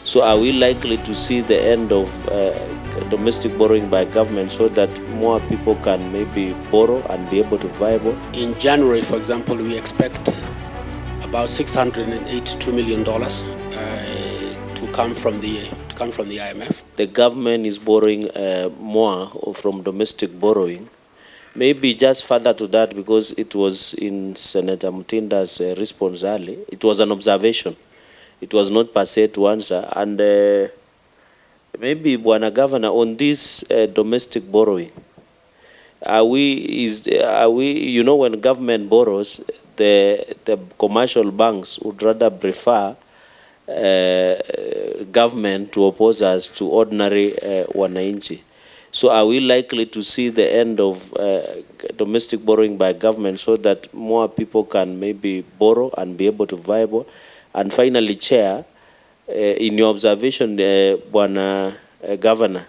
So are we likely to see the end of domestic borrowing by government so that more people can maybe borrow and be able to viable? In January, for example, we expect about $682 million to come from the IMF. The government is borrowing more from domestic borrowing. Maybe just further to that, because it was in Senator Mutinda's response early, it was an observation. It was not per se to answer. And maybe, Bwana Governor, on this domestic borrowing, are we, when government borrows, the commercial banks would rather prefer government to oppose us to ordinary wananchi. So are we likely to see the end of domestic borrowing by government so that more people can maybe borrow and be able to viable? And finally, Chair, in your observation, Bwana Governor,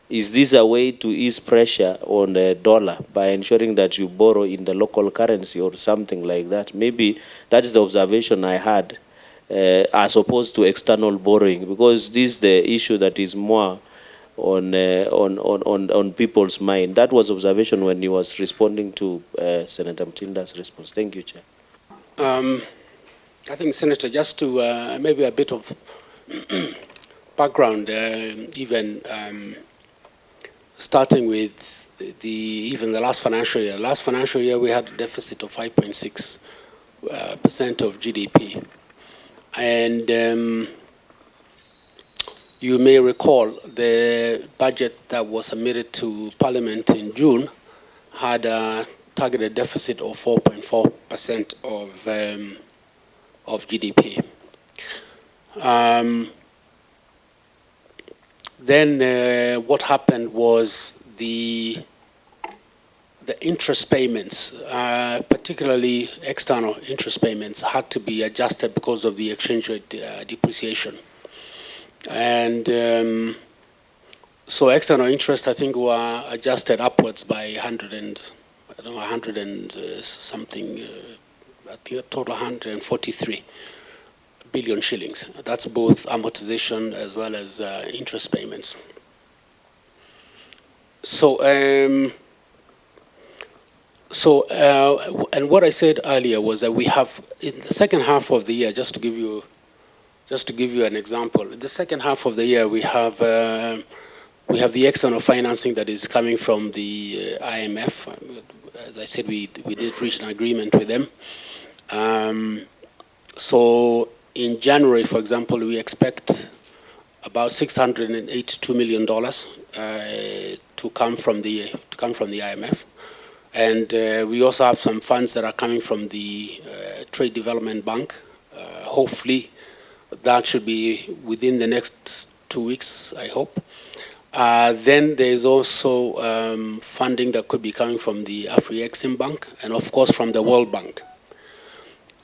is this a way to ease pressure on the dollar by ensuring that you borrow in the local currency or something like that? Maybe that is the observation I had, as opposed to external borrowing, because this is the issue that is more on people's mind. That was observation when he was responding to Senator Mutinda's response. Thank you, Chair. I think, Senator, just to maybe a bit of background, starting with the last financial year. Last financial year, we had a deficit of 5.6% of GDP. And you may recall the budget that was submitted to Parliament in June had a targeted deficit of 4.4% of GDP. Then what happened was the interest payments, particularly external interest payments, had to be adjusted because of the exchange rate depreciation. And so external interest, I think, were adjusted upwards by 100 and something, I think a total 143 billion shillings. That's both amortization as well as interest payments. So, and what I said earlier was that we have, in the second half of the year, just to give you an example, in the second half of the year we have the external financing that is coming from the IMF. As I said, we did reach an agreement with them. So in January, for example, we expect about $682 million to come from the IMF, and we also have some funds that are coming from the Trade Development Bank. Hopefully, that should be within the next 2 weeks, I hope. Then there's also funding that could be coming from the Afri-Exim Bank and, of course, from the World Bank.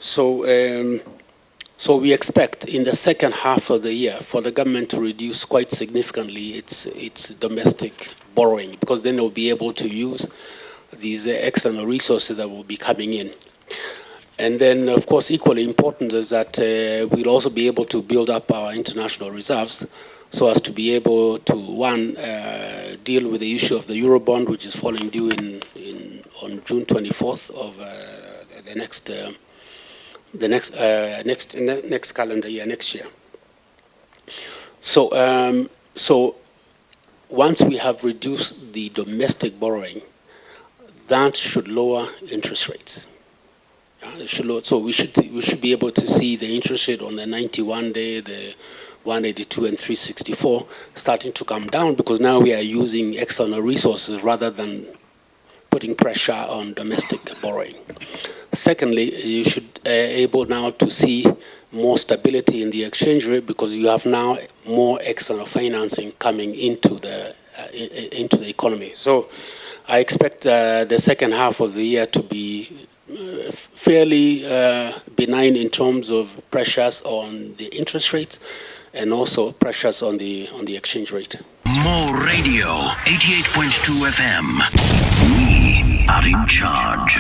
So, so we expect in the second half of the year for the government to reduce quite significantly its domestic borrowing, because then they'll be able to use these external resources that will be coming in. And then, of course, equally important is that we'll also be able to build up our international reserves so as to be able to, one, deal with the issue of the Eurobond, which is falling due on June 24th of the next calendar year, next year. So, so once we have reduced the domestic borrowing, that should lower interest rates. So we should be able to see the interest rate on the 91-day, the 182 and 364 starting to come down, because now we are using external resources rather than putting pressure on domestic borrowing. Secondly, you should able now to see more stability in the exchange rate, because you have now more external financing coming into the economy. So I expect the second half of the year to be fairly benign in terms of pressures on the interest rates and also pressures on the exchange rate. More radio, 88.2 FM. We are in charge.